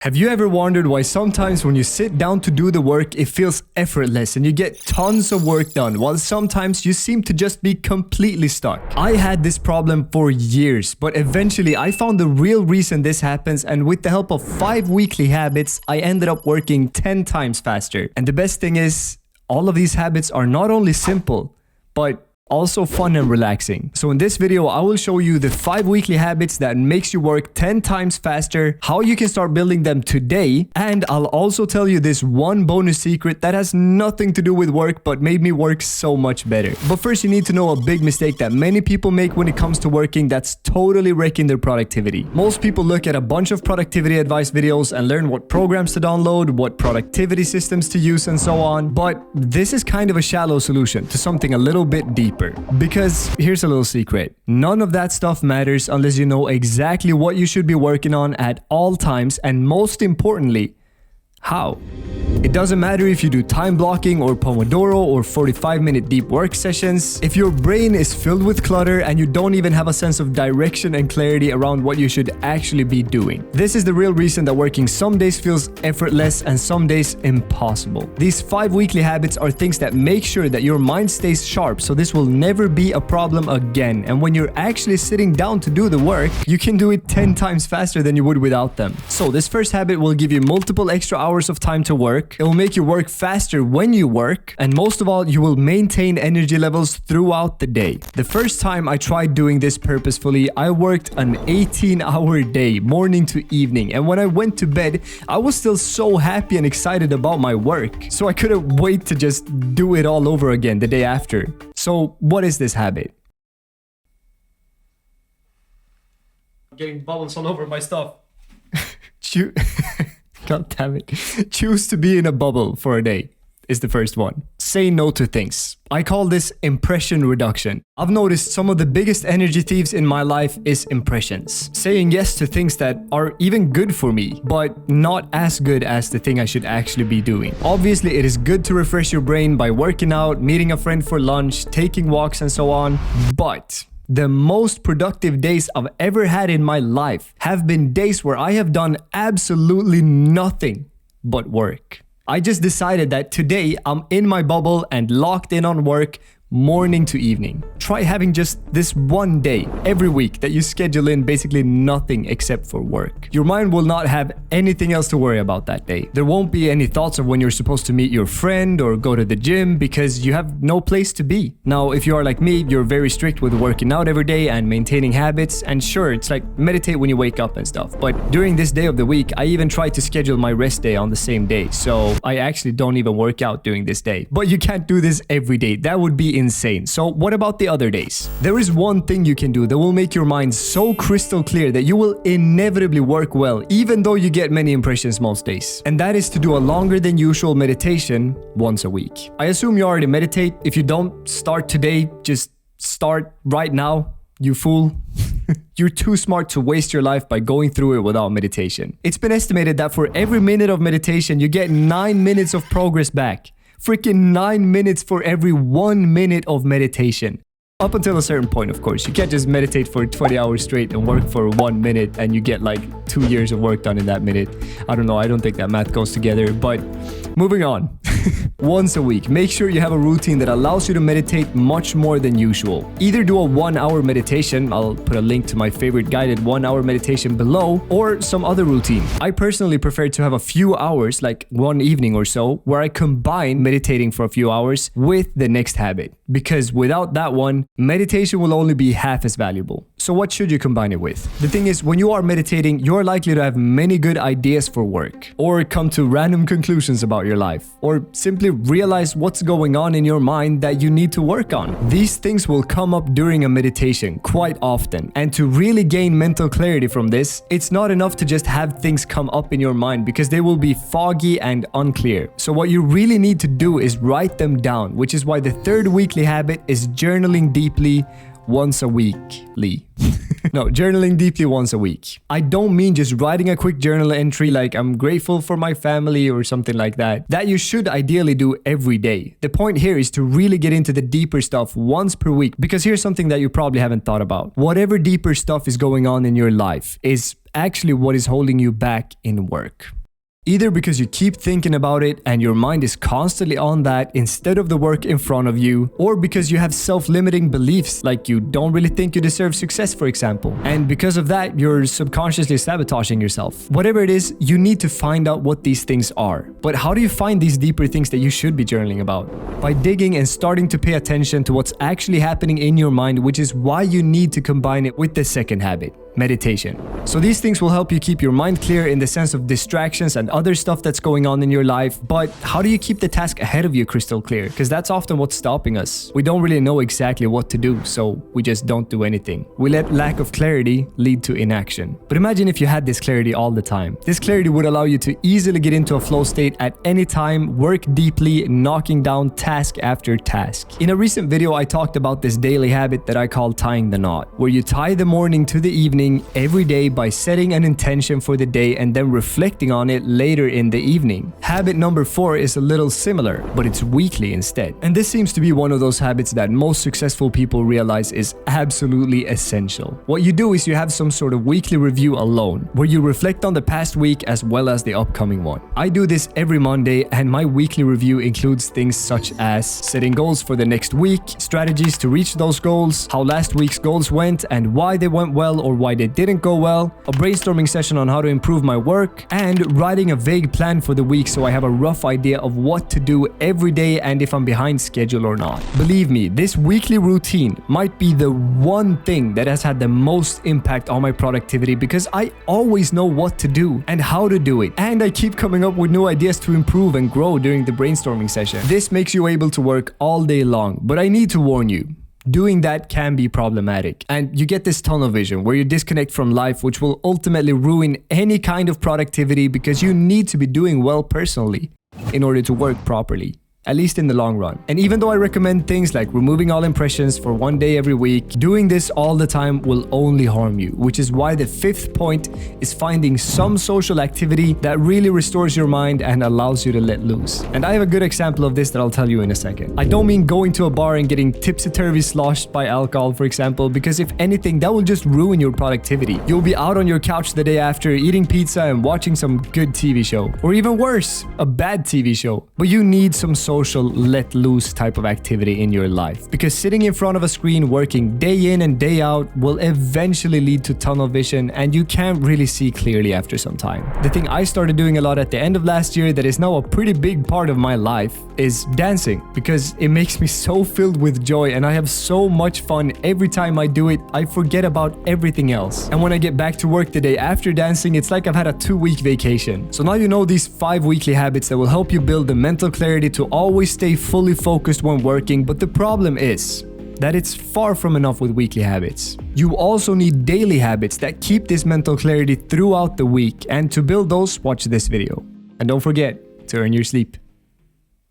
Have you ever wondered why sometimes when you sit down to do the work, it feels effortless and you get tons of work done, while sometimes you seem to just be completely stuck? I had this problem for years, but eventually I found the real reason this happens, and with the help of 5 weekly habits, I ended up working 10 times faster. And the best thing is, all of these habits are not only simple, but also fun and relaxing. So in this video, I will show you the 5 weekly habits that makes you work 10 times faster, how you can start building them today, and I'll also tell you this one bonus secret that has nothing to do with work but made me work so much better. But first, you need to know a big mistake that many people make when it comes to working that's totally wrecking their productivity. Most people look at a bunch of productivity advice videos and learn what programs to download, what productivity systems to use, and so on. But this is kind of a shallow solution to something a little bit deeper. Because here's a little secret. None of that stuff matters unless you know exactly what you should be working on at all times, and most importantly, how. It doesn't matter if you do time blocking or Pomodoro or 45-minute deep work sessions. If your brain is filled with clutter and you don't even have a sense of direction and clarity around what you should actually be doing. This is the real reason that working some days feels effortless and some days impossible. These 5 weekly habits are things that make sure that your mind stays sharp, so this will never be a problem again. And when you're actually sitting down to do the work, you can do it 10 times faster than you would without them. So this first habit will give you multiple extra hours of time to work. It will make you work faster when you work, and most of all, you will maintain energy levels throughout the day. The first time I tried doing this purposefully, I worked an 18-hour day, morning to evening, and when I went to bed, I was still so happy and excited about my work, so I couldn't wait to just do it all over again the day after. So what is this habit? I'm getting bubbles all over my stuff. God damn it. Choose to be in a bubble for a day is the first one. Say no to things. I call this impression reduction. I've noticed some of the biggest energy thieves in my life is impressions. Saying yes to things that are even good for me, but not as good as the thing I should actually be doing. Obviously, it is good to refresh your brain by working out, meeting a friend for lunch, taking walks, and so on, but the most productive days I've ever had in my life have been days where I have done absolutely nothing but work. I just decided that today I'm in my bubble and locked in on work morning to evening. Try having just this one day every week that you schedule in basically nothing except for work. Your mind will not have anything else to worry about that day. There won't be any thoughts of when you're supposed to meet your friend or go to the gym because you have no place to be. Now, if you are like me, you're very strict with working out every day and maintaining habits, and sure, it's like meditate when you wake up and stuff. But during this day of the week, I even try to schedule my rest day on the same day. So I actually don't even work out during this day. But you can't do this every day. That would be insane. So what about the other days? There is one thing you can do that will make your mind so crystal clear that you will inevitably work well, even though you get many impressions most days. And that is to do a longer than usual meditation once a week. I assume you already meditate. If you don't, start today. Just start right now, you fool. You're too smart to waste your life by going through it without meditation. It's been estimated that for every minute of meditation, you get 9 minutes of progress back. Freaking 9 minutes for every 1 minute of meditation. Up until a certain point, of course. You can't just meditate for 20 hours straight and work for 1 minute and you get like 2 years of work done in that minute. I don't know, I don't think that math goes together, but moving on. Once a week, make sure you have a routine that allows you to meditate much more than usual. Either do a 1-hour meditation, I'll put a link to my favorite guided 1-hour meditation below, or some other routine. I personally prefer to have a few hours, like one evening or so, where I combine meditating for a few hours with the next habit. Because without that one, meditation will only be half as valuable. So what should you combine it with? The thing is, when you are meditating, you're likely to have many good ideas for work, or come to random conclusions about your life, or simply realize what's going on in your mind that you need to work on. These things will come up during a meditation quite often, and to really gain mental clarity from this, it's not enough to just have things come up in your mind because they will be foggy and unclear. So what you really need to do is write them down, which is why the third weekly habit is journaling deeply once a weekly. No, journaling deeply once a week. I don't mean just writing a quick journal entry like I'm grateful for my family or something like that. That you should ideally do every day. The point here is to really get into the deeper stuff once per week, because here's something that you probably haven't thought about. Whatever deeper stuff is going on in your life is actually what is holding you back in work. Either because you keep thinking about it and your mind is constantly on that instead of the work in front of you, or because you have self-limiting beliefs like you don't really think you deserve success, for example. And because of that, you're subconsciously sabotaging yourself. Whatever it is, you need to find out what these things are. But how do you find these deeper things that you should be journaling about? By digging and starting to pay attention to what's actually happening in your mind, which is why you need to combine it with the second habit, meditation. So these things will help you keep your mind clear in the sense of distractions and other stuff that's going on in your life. But how do you keep the task ahead of you crystal clear? Because that's often what's stopping us. We don't really know exactly what to do, so we just don't do anything. We let lack of clarity lead to inaction. But imagine if you had this clarity all the time. This clarity would allow you to easily get into a flow state at any time, work deeply, knocking down task after task. In a recent video, I talked about this daily habit that I call tying the knot, where you tie the morning to the evening every day by setting an intention for the day and then reflecting on it later in the evening. Habit number 4 is a little similar, but it's weekly instead. And this seems to be one of those habits that most successful people realize is absolutely essential. What you do is you have some sort of weekly review alone, where you reflect on the past week as well as the upcoming one. I do this every Monday, and my weekly review includes things such as setting goals for the next week, strategies to reach those goals, how last week's goals went and why they went well or why they didn't go well, a brainstorming session on how to improve my work, and writing a vague plan for the week so I have a rough idea of what to do every day and if I'm behind schedule or not. Believe me, this weekly routine might be the one thing that has had the most impact on my productivity because I always know what to do and how to do it, and I keep coming up with new ideas to improve and grow during the brainstorming session. This makes you able to work all day long, but I need to warn you, doing that can be problematic, and you get this tunnel vision where you disconnect from life, which will ultimately ruin any kind of productivity because you need to be doing well personally in order to work properly, at least in the long run. And even though I recommend things like removing all impressions for one day every week, doing this all the time will only harm you, which is why the 5th point is finding some social activity that really restores your mind and allows you to let loose. And I have a good example of this that I'll tell you in a second. I don't mean going to a bar and getting tipsy-turvy sloshed by alcohol, for example, because if anything, that will just ruin your productivity. You'll be out on your couch the day after, eating pizza and watching some good TV show. Or even worse, a bad TV show. But you need some social let loose type of activity in your life, because sitting in front of a screen working day in and day out will eventually lead to tunnel vision and you can't really see clearly after some time. The thing I started doing a lot at the end of last year that is now a pretty big part of my life is dancing, because it makes me so filled with joy and I have so much fun every time I do it. I forget about everything else, and when I get back to work the day after dancing, it's like I've had a 2-week vacation. So now you know these 5 weekly habits that will help you build the mental clarity to always stay fully focused when working. But the problem is that it's far from enough with weekly habits. You also need daily habits that keep this mental clarity throughout the week, and to build those, watch this video. And don't forget to earn your sleep.